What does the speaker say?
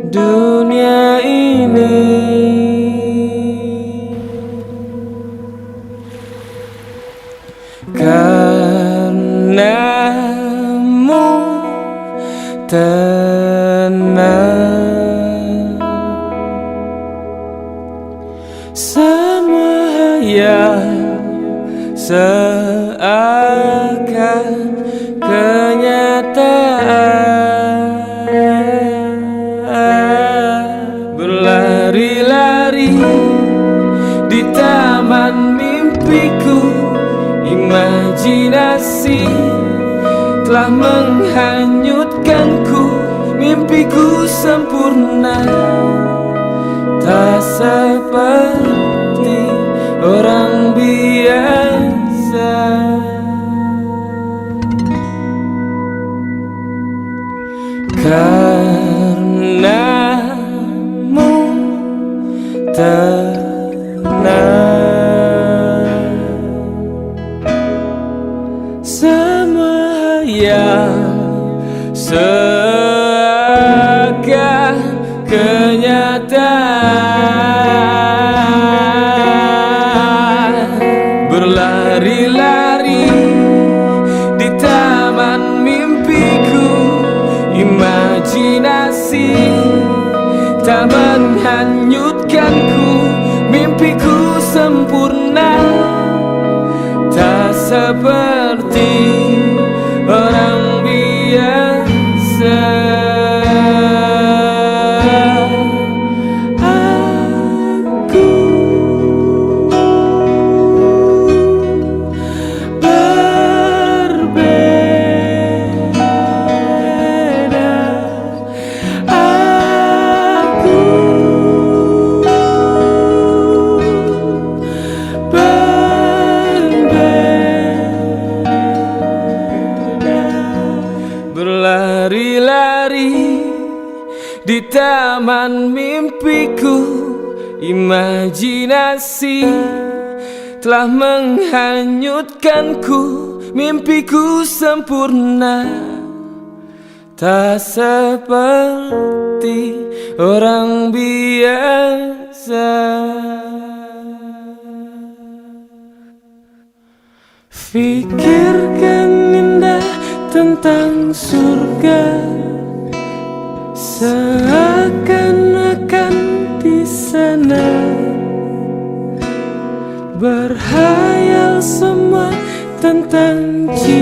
dunia ini. Karenamu tenang semua yang seakan kenyataan. Berlari-lari di taman mimpiku, imajinasi telah menghanyutkanku. Mimpiku sempurna, tak seperti orang biasa. Karenamu tenang semua yang seakan kenyataan. Berlari-lari di taman mimpiku, imajinasi tak menghanyutkanku. Mimpiku sempurna, tak seperti orang biasa. Aku berbeda, aku berbeda. Berlari-lari di taman mimpiku, imajinasi telah menghanyutkanku. Mimpiku sempurna, tak seperti orang biasa. Fikirkan indah tentang surga, seakan-akan di sana. Berhayal semua tentang cinta.